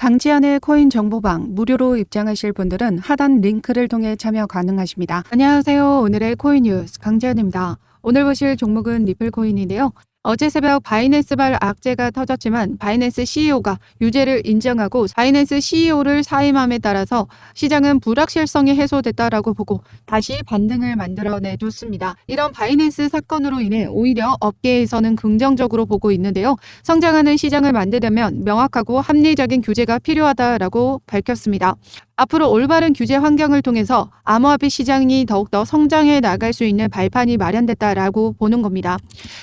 강지한의 코인 정보방 무료로 입장하실 분들은 하단 링크를 통해 참여 가능하십니다. 안녕하세요. 오늘의 코인 뉴스 강지한입니다. 오늘 보실 종목은 리플 코인인데요. 어제 새벽 바이낸스발 악재가 터졌지만 바이낸스 CEO가 유죄를 인정하고 바이낸스 CEO를 사임함에 따라서 시장은 불확실성이 해소됐다라고 보고 다시 반등을 만들어내줬습니다. 이런 바이낸스 사건으로 인해 오히려 업계에서는 긍정적으로 보고 있는데요. 성장하는 시장을 만들려면 명확하고 합리적인 규제가 필요하다라고 밝혔습니다. 앞으로 올바른 규제 환경을 통해서 암호화폐 시장이 더욱더 성장해 나갈 수 있는 발판이 마련됐다라고 보는 겁니다.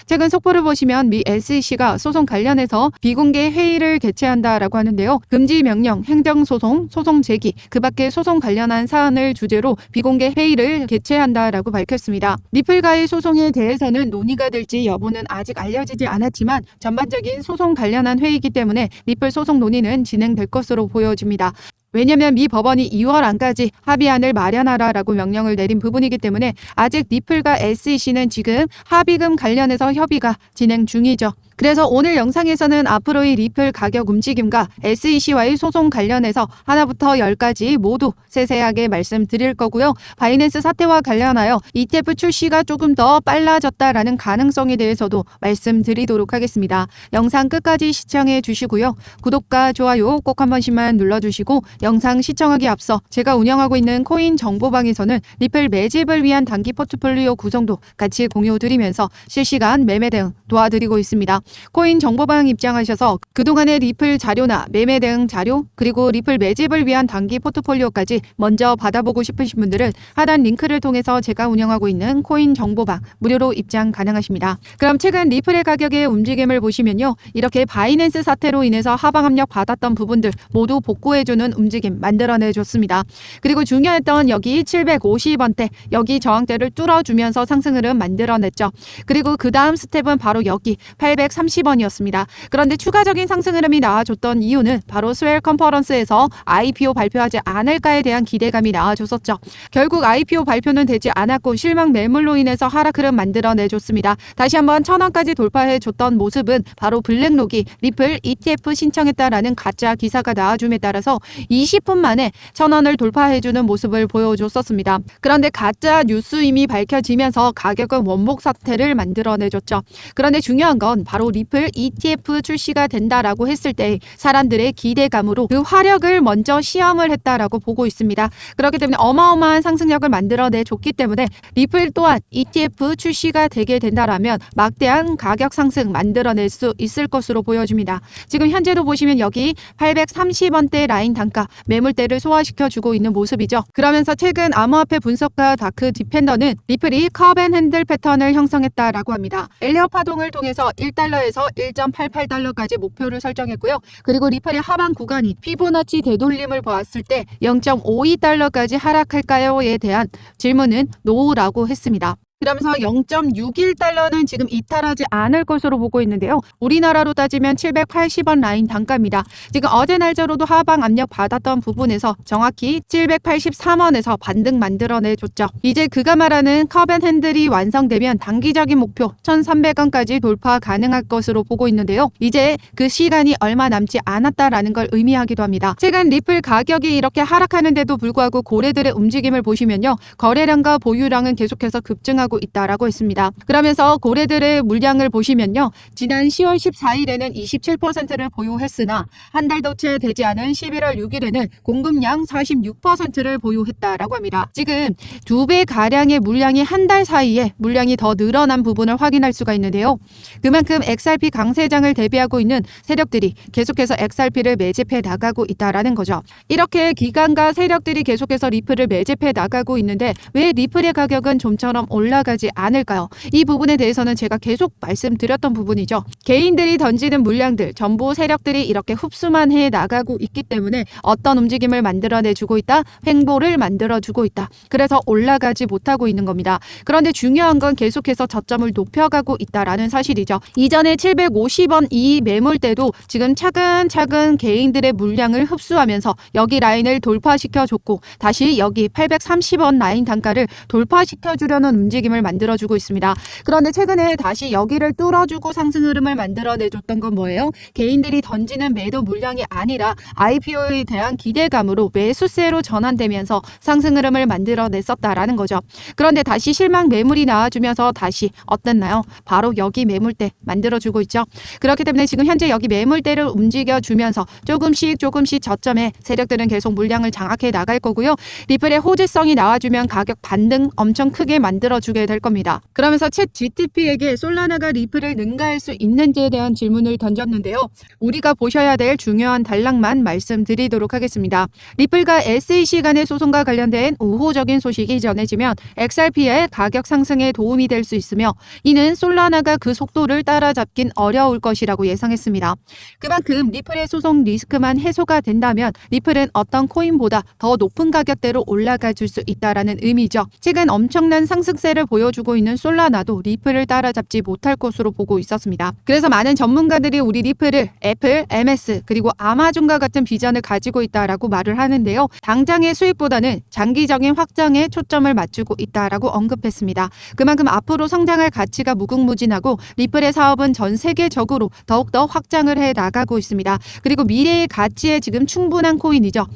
최근 속보를 보시면 미 SEC가 소송 관련해서 비공개 회의를 개최한다라고 하는데요. 금지 명령, 행정소송, 소송 제기, 그 밖에 소송 관련한 사안을 주제로 비공개 회의를 개최한다라고 밝혔습니다. 리플과의 소송에 대해서는 논의가 될지 여부는 아직 알려지지 않았지만 전반적인 소송 관련한 회의이기 때문에 리플 소송 논의는 진행될 것으로 보여집니다. 왜냐하면 미 법원이 2월 안까지 합의안을 마련하라라고 명령을 내린 부분이기 때문에 아직 리플과 SEC는 지금 합의금 관련해서 협의가 진행 중이죠. 그래서 오늘 영상에서는 앞으로의 리플 가격 움직임과 SEC와의 소송 관련해서 하나부터 10까지 모두 세세하게 말씀드릴 거고요. 바이낸스 사태와 관련하여 ETF 출시가 조금 더 빨라졌다라는 가능성에 대해서도 말씀드리도록 하겠습니다. 영상 끝까지 시청해 주시고요. 구독과 좋아요 꼭 한 번씩만 눌러주시고 영상 시청하기 앞서 제가 운영하고 있는 코인 정보방에서는 리플 매집을 위한 단기 포트폴리오 구성도 같이 공유드리면서 실시간 매매 대응 도와드리고 있습니다. 코인 정보방 입장하셔서 그동안의 리플 자료나 매매 대응 자료 그리고 리플 매집을 위한 단기 포트폴리오까지 먼저 받아보고 싶으신 분들은 하단 링크를 통해서 제가 운영하고 있는 코인 정보방 무료로 입장 가능하십니다. 그럼 최근 리플의 가격의 움직임을 보시면요. 이렇게 바이낸스 사태로 인해서 하방 압력 받았던 부분들 모두 복구해주는 움직임 만들어내줬습니다. 그리고 중요했던 여기 750원대 여기 저항대를 뚫어주면서 상승 흐름 만들어냈죠. 그리고 그 다음 스텝은 바로 여기 830원이었습니다. 그런데 추가적인 상승 흐름이 나와줬던 이유는 바로 스웰 컨퍼런스에서 IPO 발표하지 않을까에 대한 기대감이 나와줬었죠. 결국 IPO 발표는 되지 않았고 실망 매물로 인해서 하락 흐름 만들어내줬습니다. 다시 한번 1000원까지 돌파해줬던 모습은 바로 블랙록이 리플 ETF 신청했다라는 가짜 기사가 나와줌에 따라서 20분 만에 1000원을 돌파해주는 모습을 보여줬었습니다. 그런데 가짜 뉴스임이 밝혀지면서 가격은 원복 사태를 만들어내줬죠. 그런데 중요한 건 바로 리플 ETF 출시가 된다라고 했을 때 사람들의 기대감으로 그 화력을 먼저 시험을 했다라고 보고 있습니다. 그렇기 때문에 어마어마한 상승력을 만들어내줬기 때문에 리플 또한 ETF 출시가 되게 된다라면 막대한 가격 상승 만들어낼 수 있을 것으로 보여집니다. 지금 현재도 보시면 여기 830원대 라인 단가 매물대를 소화시켜주고 있는 모습이죠. 그러면서 최근 암호화폐 분석가 다크 디펜더는 리플이 컵앤핸들 패턴을 형성했다라고 합니다. 엘리엇 파동을 통해서 1달러에서 1.88달러까지 목표를 설정했고요. 그리고 리플의 하방 구간이 피보나치 되돌림을 보았을 때 0.52달러까지 하락할까요?에 대한 질문은 노라고 했습니다. 그러면서 0.61달러는 지금 이탈하지 않을 것으로 보고 있는데요. 우리나라로 따지면 780원 라인 단가입니다. 지금 어제 날짜로도 하방 압력 받았던 부분에서 정확히 783원에서 반등 만들어내줬죠. 이제 그가 말하는 컵앤핸들이 완성되면 단기적인 목표 1300원까지 돌파 가능할 것으로 보고 있는데요. 이제 그 시간이 얼마 남지 않았다라는 걸 의미하기도 합니다. 최근 리플 가격이 이렇게 하락하는데도 불구하고 고래들의 움직임을 보시면요. 거래량과 보유량은 계속해서 급증하고 있다라고 했습니다. 그러면서 고래들의 물량을 보시면요. 지난 10월 14일에는 27%를 보유했으나 한 달도 채 되지 않은 11월 6일에는 공급량 46%를 보유했다라고 합니다. 지금 2배 가량의 물량이 한 달 사이에 물량이 더 늘어난 부분을 확인할 수가 있는데요. 그만큼 XRP 강세장을 대비하고 있는 세력들이 계속해서 XRP를 매집해 나가고 있다라는 거죠. 이렇게 기관과 세력들이 계속해서 리플을 매집해 나가고 있는데 왜 리플의 가격은 좀처럼 올라가지 않을까요? 이 부분에 대해서는 제가 계속 말씀드렸던 부분이죠. 개인들이 던지는 물량들 전부 세력들이 이렇게 흡수만 해 나가고 있기 때문에 어떤 움직임을 만들어내주고 있다? 횡보를 만들어주고 있다. 그래서 올라가지 못하고 있는 겁니다. 그런데 중요한 건 계속해서 저점을 높여가고 있다라는 사실이죠. 이전에 750원 이 매물대도 지금 차근차근 개인들의 물량을 흡수하면서 여기 라인을 돌파시켜줬고 다시 여기 830원 라인 단가를 돌파시켜주려는 움직임을 움직임을 만들어주고 있습니다. 그런데 최근에 다시 여기를 뚫어주고 상승 흐름을 만들어내줬던 건 뭐예요? 개인들이 던지는 매도 물량이 아니라 IPO에 대한 기대감으로 매수세로 전환되면서 상승 흐름을 만들어냈었다라는 거죠. 그런데 다시 실망 매물이 나와주면서 다시 어땠나요? 바로 여기 매물대 만들어주고 있죠. 그렇기 때문에 지금 현재 여기 매물대를 움직여주면서 조금씩 저점에 세력들은 계속 물량을 장악해 나갈 거고요. 리플의 호재성이 나와주면 가격 반등 엄청 크게 만들어주게 될 겁니다. 그러면서 챗 GTP에게 솔라나가 리플을 능가할 수 있는지에 대한 질문을 던졌는데요. 우리가 보셔야 될 중요한 단락만 말씀드리도록 하겠습니다. 리플과 SEC 간의 소송과 관련된 우호적인 소식이 전해지면 XRP의 가격 상승에 도움이 될 수 있으며 이는 솔라나가 그 속도를 따라잡긴 어려울 것이라고 예상했습니다. 그만큼 리플의 소송 리스크만 해소가 된다면 리플은 어떤 코인보다 더 높은 가격대로 올라가 줄 수 있다라는 의미죠. 최근 엄청난 상승세를 보여주고 있는 솔라나도 리플을 따라잡지 못할 것으로 보고 있었습니다. 그래서 많은 전문가들이 우리 리플을 애플, MS 그리고 아마존과 같은 비전을 가지고 있다라고 말을 하는데요. 당장의 수익보다는 장기적인 확장에 초점을 맞추고 있다라고 언급했습니다. 그만큼 앞으로 성장할 가치가 무궁무진하고 리플의 사업은 전 세계적으로 더욱더 확장을 해 나가고 있습니다. 그리고 미래의 가치에 지금 충분한 코인이죠.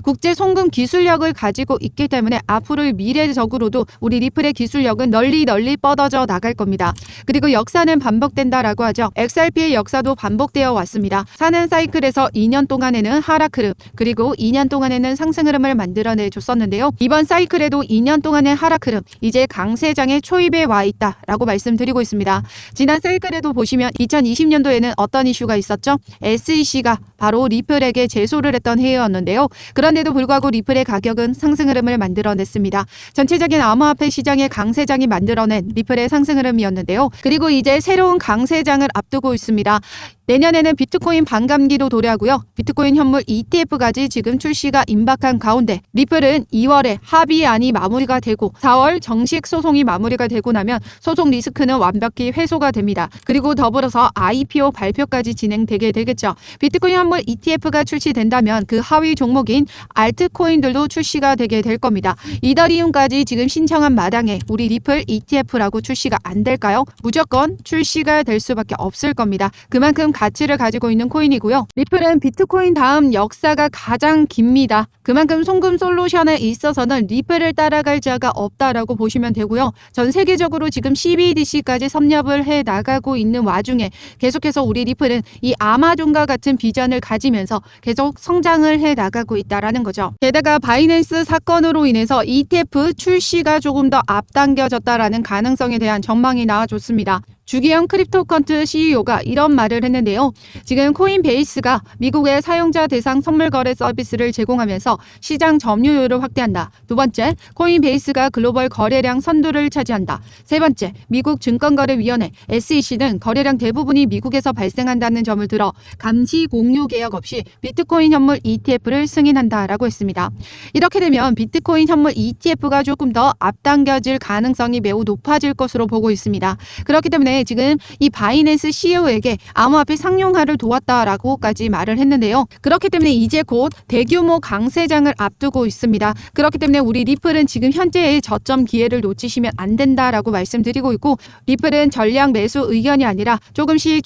국제 송금 기술력을 가지고 있기 때문에 앞으로의 미래적으로도 우리 리플의 기술력은 널리 뻗어져 나갈 겁니다. 그리고 역사는 반복된다라고 하죠. XRP의 역사도 반복되어 왔습니다. 사는 사이클에서 2년 동안에는 하락 흐름 그리고 2년 동안에는 상승 흐름을 만들어내 줬었는데요. 이번 사이클에도 2년 동안의 하락 흐름 이제 강세장의 초입에 와 있다라고 말씀드리고 있습니다. 지난 사이클에도 보시면 2020년도에는 어떤 이슈가 있었죠? SEC가 바로 리플에게 제소를 했던 해였는데요. 그런데도 불구하고 리플의 가격은 상승 흐름을 만들어냈습니다. 전체적인 암호화폐 시장의 강세장이 만들어낸 리플의 상승 흐름이었는데요. 그리고 이제 새로운 강세장을 앞두고 있습니다. 내년에는 비트코인 반감기도 도래하고요. 비트코인 현물 ETF까지 지금 출시가 임박한 가운데 리플은 2월에 합의안이 마무리가 되고 4월 정식 소송이 마무리가 되고 나면 소송 리스크는 완벽히 해소가 됩니다. 그리고 더불어서 IPO 발표까지 진행되게 되겠죠. 비트코인 현물 ETF가 출시된다면 그 하위 종목인 알트코인들도 출시가 되게 될 겁니다. 이더리움까지 지금 신청한 마당에 우리 리플 ETF라고 출시가 안 될까요? 무조건 출시가 될 수밖에 없을 겁니다. 그만큼 가치를 가지고 있는 코인이고요. 리플은 비트코인 다음 역사가 가장 깁니다. 그만큼 송금 솔루션에 있어서는 리플을 따라갈 자가 없다라고 보시면 되고요. 전 세계적으로 지금 CBDC까지 섭렵을 해 나가고 있는 와중에 계속해서 우리 리플은 이 아마존과 같은 비전을 가지면서 계속 성장을 해 나가고 있다라는 거죠. 게다가 바이낸스 사건으로 인해서 ETF 출시가 조금 더 앞당겨졌다라는 가능성에 대한 전망이 나와줬습니다. 주기영 크립토컨트 CEO가 이런 말을 했는데요. 지금 코인베이스가 미국의 사용자 대상 선물 거래 서비스를 제공하면서 시장 점유율을 확대한다. 두 번째, 코인베이스가 글로벌 거래량 선두를 차지한다. 세 번째, 미국 증권거래위원회 SEC는 거래량 대부분이 미국에서 발생한다는 점을 들어 감시 공유 계약 없이 비트코인 현물 ETF를 승인한다라고 했습니다. 이렇게 되면 비트코인 현물 ETF가 조금 더 앞당겨질 가능성이 매우 높아질 것으로 보고 있습니다. 그렇기 때문에 지금 이 바이낸스 CEO에게 암호화폐 상용화를 도왔다라고까지 말을 했는데요. 그렇기 때문에 이제 곧 대규모 강세장을 앞두고 있습니다. 그렇기 때문에 우리 리플은 지금 현재의 저점 기회를 놓치시면 안 된다라고 말씀드리고 있고 리플은 전량 매수 의견이 아니라 조금씩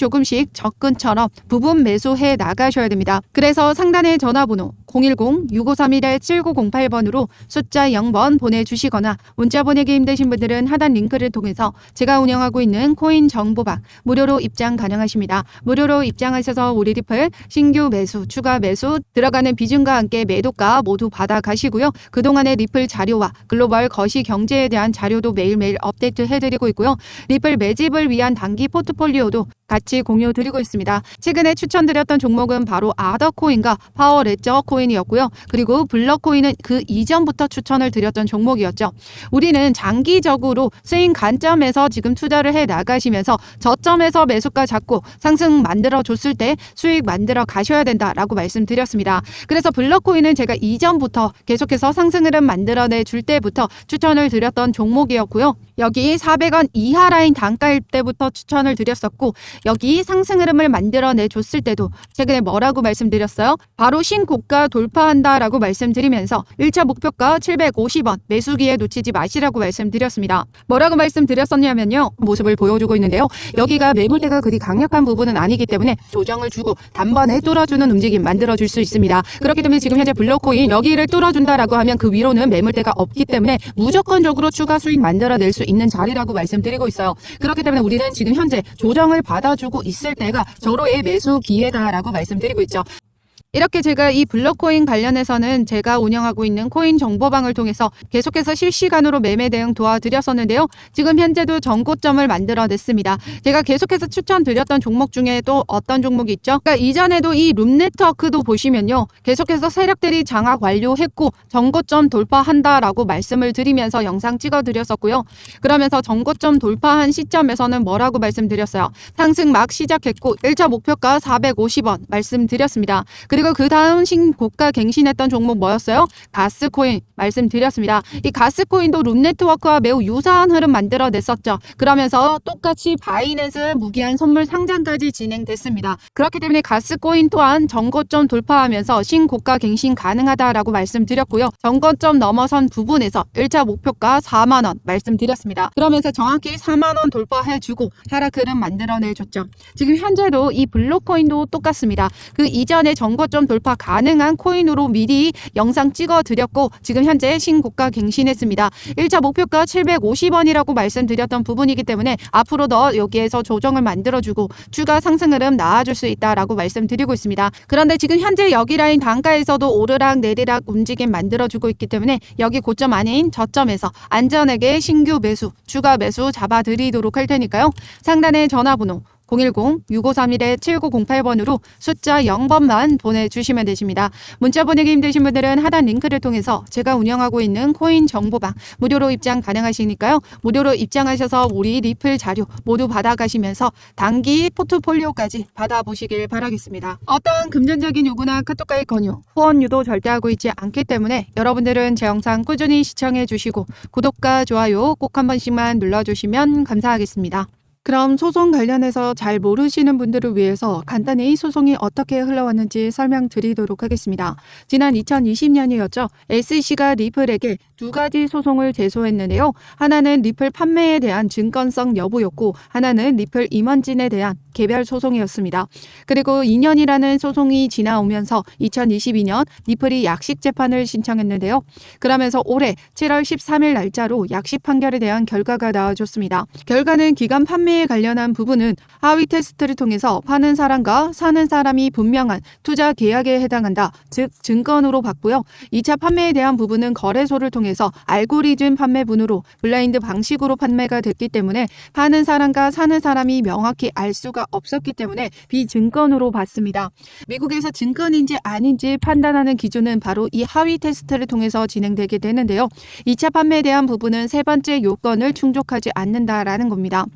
접근처럼 부분 매수해 나가셔야 됩니다. 그래서 상단의 전화번호 010-6531-7908번으로 숫자 0번 보내주시거나 문자 보내기 힘드신 분들은 하단 링크를 통해서 제가 운영하고 있는 코인 정보방 무료로 입장 가능하십니다. 무료로 입장하셔서 우리 리플 신규 매수, 추가 매수 들어가는 비중과 함께 매도가 모두 받아가시고요. 그동안의 리플 자료와 글로벌 거시 경제에 대한 자료도 매일매일 업데이트 해드리고 있고요. 리플 매집을 위한 단기 포트폴리오도 같이 공유 드리고 있습니다. 최근에 추천드렸던 종목은 바로 아더코인과 파워레저 코인이었고요. 그리고 블럭코인은 그 이전부터 추천을 드렸던 종목이었죠. 우리는 장기적으로 스윙 관점에서 지금 투자를 해 나가시면서 저점에서 매수가 잡고 상승 만들어 줬을 때 수익 만들어 가셔야 된다라고 말씀드렸습니다. 그래서 블럭코인은 제가 이전부터 계속해서 상승 흐름 만들어내 줄 때부터 추천을 드렸던 종목이었고요. 여기 400원 이하 라인 단가일 때부터 추천을 드렸었고 여기 상승 흐름을 만들어내 줬을 때도 최근에 뭐라고 말씀드렸어요? 바로 신고가 돌파한다라고 말씀드리면서 1차 목표가 750원 매수기에 놓치지 마시라고 말씀드렸습니다. 뭐라고 말씀드렸었냐면요. 모습을 보여주고 있는데요. 여기가 매물대가 그리 강력한 부분은 아니기 때문에 조정을 주고 단번에 뚫어주는 움직임 만들어줄 수 있습니다. 그렇기 때문에 지금 현재 블록코인 여기를 뚫어준다라고 하면 그 위로는 매물대가 없기 때문에 무조건적으로 추가 수익 만들어낼 수 있는 자리라고 말씀드리고 있어요. 그렇기 때문에 우리는 지금 현재 조정을 받아주고 있을 때가 절호의 매수 기회다라고 말씀드리고 있죠. 이렇게 제가 이 블록코인 관련해서는 제가 운영하고 있는 코인 정보방을 통해서 계속해서 실시간으로 매매 대응 도와드렸었는데요. 지금 현재도 전고점을 만들어냈습니다. 제가 계속해서 추천드렸던 종목 중에 또 어떤 종목이 있죠? 그러니까 이전에도 이 룸네트워크도 보시면요. 계속해서 세력들이 장악 완료했고 전고점 돌파한다라고 말씀을 드리면서 영상 찍어드렸었고요. 그러면서 전고점 돌파한 시점에서는 뭐라고 말씀드렸어요? 상승 막 시작했고 1차 목표가 450원 말씀드렸습니다. 그리고 그 다음 신고가 갱신했던 종목 뭐였어요? 가스코인 말씀드렸습니다. 이 가스코인도 룸네트워크와 매우 유사한 흐름 만들어냈었죠. 그러면서 똑같이 바이낸스 무기한 선물 상장까지 진행됐습니다. 그렇기 때문에 가스코인 또한 전고점 돌파하면서 신고가 갱신 가능하다라고 말씀드렸고요. 전고점 넘어선 부분에서 1차 목표가 4만원 말씀드렸습니다. 그러면서 정확히 4만원 돌파해주고 하락 흐름 만들어내줬죠. 지금 현재도 이 블록코인도 똑같습니다. 그 이전에 전고점 돌파 가능한 코인으로 미리 영상 찍어드렸고 지금 현재 신고가 갱신했습니다. 1차 목표가 750원이라고 말씀드렸던 부분이기 때문에 앞으로도 여기에서 조정을 만들어주고 추가 상승 흐름 나아줄 수 있다라고 말씀드리고 있습니다. 그런데 지금 현재 여기 라인 단가에서도 오르락 내리락 움직임 만들어주고 있기 때문에 여기 고점 아닌 저점에서 안전하게 신규 매수, 추가 매수 잡아드리도록 할 테니까요. 상단에 전화번호 010-6531-7908번으로 숫자 0번만 보내주시면 되십니다. 문자 보내기 힘드신 분들은 하단 링크를 통해서 제가 운영하고 있는 코인 정보방 무료로 입장 가능하시니까요. 무료로 입장하셔서 우리 리플 자료 모두 받아가시면서 단기 포트폴리오까지 받아보시길 바라겠습니다. 어떤 금전적인 요구나 카톡가입 권유, 후원 유도 절대 하고 있지 않기 때문에 여러분들은 제 영상 꾸준히 시청해 주시고 구독과 좋아요 꼭 한 번씩만 눌러주시면 감사하겠습니다. 그럼 소송 관련해서 잘 모르시는 분들을 위해서 간단히 소송이 어떻게 흘러왔는지 설명드리도록 하겠습니다. 지난 2020년이었죠. SEC가 리플에게 두 가지 소송을 제소했는데요. 하나는 리플 판매에 대한 증권성 여부였고 하나는 리플 임원진에 대한 개별 소송이었습니다. 그리고 2년이라는 소송이 지나오면서 2022년 리플이 약식 재판을 신청했는데요. 그러면서 올해 7월 13일 날짜로 약식 판결에 대한 결과가 나와줬습니다. 결과는 기간 판매에 관련한 부분은 하위 테스트를 통해서 파는 사람과 사는 사람이 분명한 투자 계약에 해당한다. 즉 증권으로 봤고요. 2차 판매에 대한 부분은 거래소를 통해서 알고리즘 판매분으로 블라인드 방식으로 판매가 됐기 때문에 파는 사람과 사는 사람이 명확히 알 수가 없었기 때문에 비증권으로 봤습니다. 미국에서 증권인지 아닌지 판단하는 기준은 바로 이 하위 테스트를 통해서 진행되게 되는데요. 2차 판매에 대한 부분은 세 번째 요건을 충족하지 않는다라는 겁니다.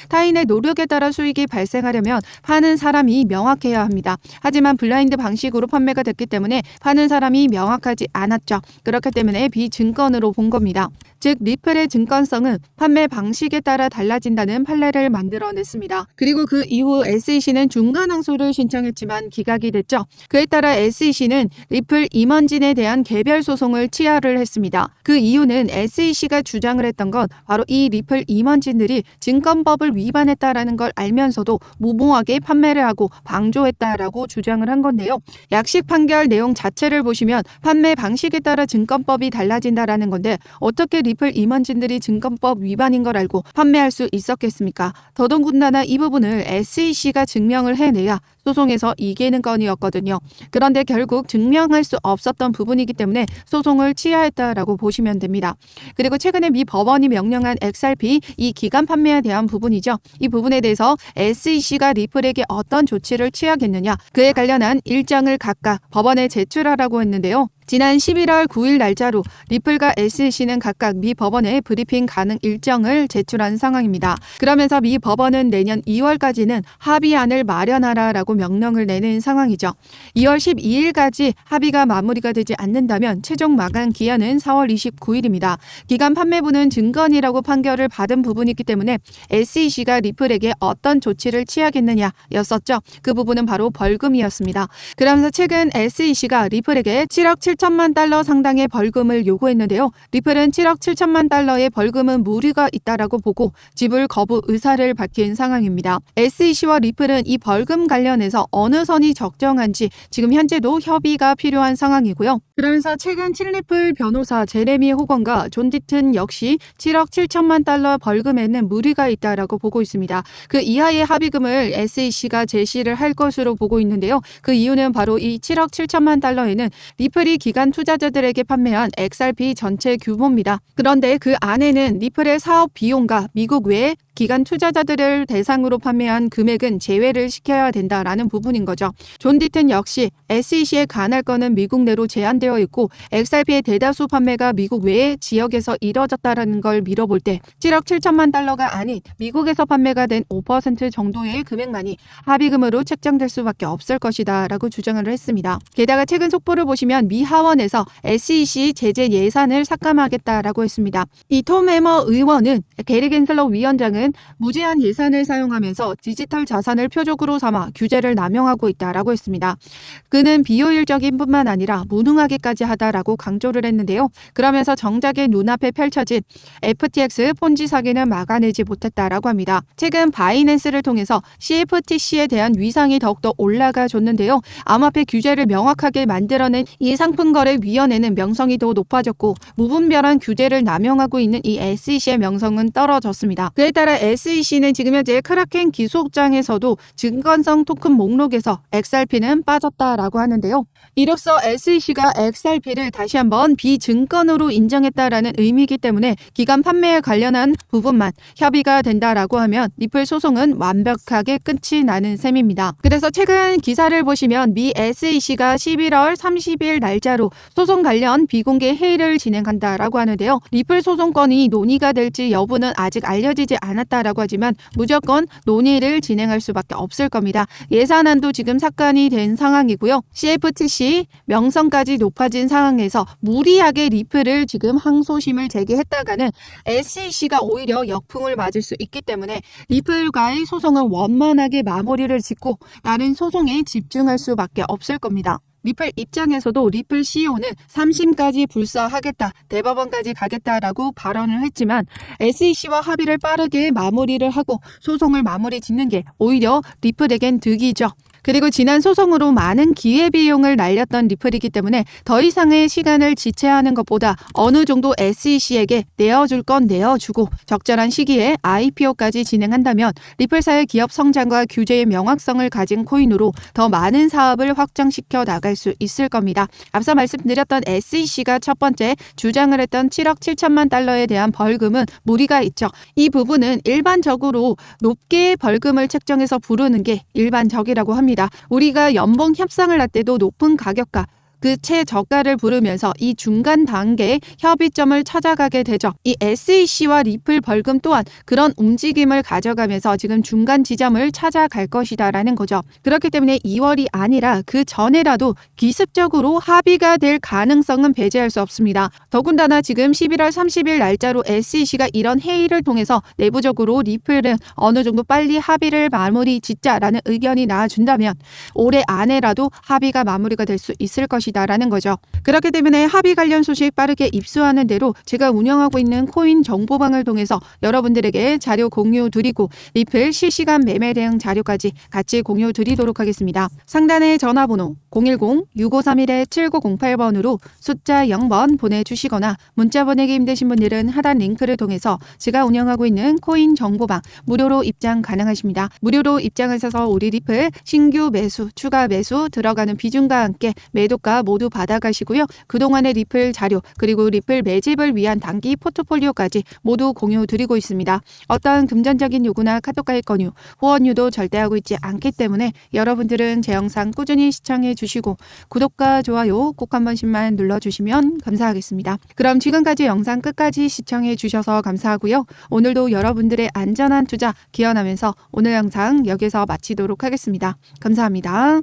타인의 노력에 따라 수익이 발생하려면 파는 사람이 명확해야 합니다. 하지만 블라인드 방식으로 판매가 됐기 때문에 파는 사람이 명확하지 않았죠. 그렇기 때문에 비증권으로 본 겁니다. 즉 리플의 증권성은 판매 방식에 따라 달라진다는 판례를 만들어냈습니다. 그리고 그 이후 SEC는 중간 항소를 신청했지만 기각이 됐죠. 그에 따라 SEC는 리플 임원진에 대한 개별 소송을 취하를 했습니다. 그 이유는 SEC가 주장을 했던 건 바로 이 리플 임원진들이 증권법을 위반했다라는 걸 알면서도 무모하게 판매를 하고 방조했다라고 주장을 한 건데요. 약식 판결 내용 자체를 보시면 판매 방식에 따라 증권법이 달라진다라는 건데 어떻게 리플 임원진들이 증권법 위반인 걸 알고 판매할 수 있었겠습니까? 더더군다나 이 부분을 SEC가 증명을 해내야 소송에서 이기는 건이었거든요. 그런데 결국 증명할 수 없었던 부분이기 때문에 소송을 취하했다라고 보시면 됩니다. 그리고 최근에 미 법원이 명령한 XRP 이 기간 판매에 대한 부분이죠. 이 부분에 대해서 SEC가 리플에게 어떤 조치를 취하겠느냐 그에 관련한 일정을 각각 법원에 제출하라고 했는데요. 지난 11월 9일 날짜로 리플과 SEC는 각각 미 법원에 브리핑 가능 일정을 제출한 상황입니다. 그러면서 미 법원은 내년 2월까지는 합의안을 마련하라라고 명령을 내는 상황이죠. 2월 12일까지 합의가 마무리가 되지 않는다면 최종 마감 기한은 4월 29일입니다. 기간 판매부는 증권이라고 판결을 받은 부분이기 때문에 SEC가 리플에게 어떤 조치를 취하겠느냐였었죠. 그 부분은 바로 벌금이었습니다. 그러면서 최근 SEC가 리플에게 7억 7천만 달러 상당의 벌금을 요구했는데요. 리플은 7억 7천만 달러의 벌금은 무리가 있다라고 보고 지불 거부 의사를 밝힌 상황입니다. SEC와 리플은 이 벌금 관련해서 어느 선이 적정한지 지금 현재도 협의가 필요한 상황이고요. 그러면서 최근 칠리플 변호사 제레미 호건과 존 디튼 역시 7억 7천만 달러 벌금에는 무리가 있다라고 보고 있습니다. 그 이하의 합의금을 SEC가 제시를 할 것으로 보고 있는데요. 그 이유는 바로 이 7억 7천만 달러에는 리플이 기관 투자자들에게 판매한 XRP 전체 규모입니다. 그런데 그 안에는 리플의 사업 비용과 미국 외에 기관 투자자들을 대상으로 판매한 금액은 제외를 시켜야 된다라는 부분인 거죠. 존 디튼 역시 SEC에 관할 건은 미국 내로 제한되어 있고 XRP의 대다수 판매가 미국 외의 지역에서 이뤄졌다라는 걸 미뤄볼 때 7억 7천만 달러가 아닌 미국에서 판매가 된 5% 정도의 금액만이 합의금으로 책정될 수밖에 없을 것이다 라고 주장을 했습니다. 게다가 최근 속보를 보시면 미 하원에서 SEC 제재 예산을 삭감하겠다라고 했습니다. 이 톰 해머 의원은 게리 겐슬러 위원장은 무제한 예산을 사용하면서 디지털 자산을 표적으로 삼아 규제를 남용하고 있다라고 했습니다. 그는 비효율적인 뿐만 아니라 무능하게까지 하다라고 강조를 했는데요. 그러면서 정작의 눈앞에 펼쳐진 FTX 폰지 사기는 막아내지 못했다라고 합니다. 최근 바이낸스를 통해서 CFTC에 대한 위상이 더욱더 올라가줬는데요. 암호화폐 규제를 명확하게 만들어낸 이 상품거래위원회는 명성이 더 높아졌고 무분별한 규제를 남용하고 있는 이 SEC의 명성은 떨어졌습니다. 그에 따라 SEC는 지금 현재 크라켄 기소장에서도 증권성 토큰 목록에서 XRP는 빠졌다라고 하는데요. 이로써 SEC가 XRP를 다시 한번 비증권으로 인정했다라는 의미이기 때문에 기간 판매에 관련한 부분만 협의가 된다라고 하면 리플 소송은 완벽하게 끝이 나는 셈입니다. 그래서 최근 기사를 보시면 미 SEC가 11월 30일 날짜로 소송 관련 비공개 회의를 진행한다라고 하는데요. 리플 소송건이 논의가 될지 여부는 아직 알려지지 않았다라고 하지만 무조건 논의를 진행할 수밖에 없을 겁니다. 예산안도 지금 삭감이 된 상황이고요. CFTC 명성까지 높아진 상황에서 무리하게 리플을 지금 항소심을 제기했다가는 SEC가 오히려 역풍을 맞을 수 있기 때문에 리플과의 소송은 원만하게 마무리를 짓고 다른 소송에 집중할 수밖에 없을 겁니다. 리플 입장에서도 리플 CEO는 3심까지 불사하겠다, 대법원까지 가겠다라고 발언을 했지만 SEC와 합의를 빠르게 마무리를 하고 소송을 마무리 짓는 게 오히려 리플에겐 득이죠. 그리고 지난 소송으로 많은 기회비용을 날렸던 리플이기 때문에 더 이상의 시간을 지체하는 것보다 어느 정도 SEC에게 내어줄 건 내어주고 적절한 시기에 IPO까지 진행한다면 리플사의 기업 성장과 규제의 명확성을 가진 코인으로 더 많은 사업을 확장시켜 나갈 수 있을 겁니다. 앞서 말씀드렸던 SEC가 첫 번째 주장을 했던 7억 7천만 달러에 대한 벌금은 무리가 있죠. 이 부분은 일반적으로 높게 벌금을 책정해서 부르는 게 일반적이라고 합니다. 우리가 연봉 협상을 할 때도 높은 가격과 그 최저가를 부르면서 이 중간 단계의 협의점을 찾아가게 되죠. 이 SEC와 리플 벌금 또한 그런 움직임을 가져가면서 지금 중간 지점을 찾아갈 것이다라는 거죠. 그렇기 때문에 2월이 아니라 그 전에라도 기습적으로 합의가 될 가능성은 배제할 수 없습니다. 더군다나 지금 11월 30일 날짜로 SEC가 이런 회의를 통해서 내부적으로 리플은 어느 정도 빨리 합의를 마무리 짓자라는 의견이 나와준다면 올해 안에라도 합의가 마무리가 될 수 있을 것이다. 라는 거죠. 그렇기 때문에 합의 관련 소식 빠르게 입수하는 대로 제가 운영하고 있는 코인 정보방을 통해서 여러분들에게 자료 공유 드리고 리플 실시간 매매 대응 자료까지 같이 공유 드리도록 하겠습니다. 상단의 전화번호 010-6531-7908번으로 숫자 0번 보내주시거나 문자 보내기 힘드신 분들은 하단 링크를 통해서 제가 운영하고 있는 코인 정보방 무료로 입장 가능하십니다. 무료로 입장하셔서 우리 리플 신규 매수, 추가 매수 들어가는 비중과 함께 매도가 투자 모두 받아가시고요. 그동안의 리플 자료 그리고 리플 매집을 위한 단기 포트폴리오까지 모두 공유 드리고 있습니다. 어떤 금전적인 요구나 카톡가입 권유, 후원유도 절대 하고 있지 않기 때문에 여러분들은 제 영상 꾸준히 시청해 주시고 구독과 좋아요 꼭 한 번씩만 눌러주시면 감사하겠습니다. 그럼 지금까지 영상 끝까지 시청해 주셔서 감사하고요. 오늘도 여러분들의 안전한 투자 기원하면서 오늘 영상 여기서 마치도록 하겠습니다. 감사합니다.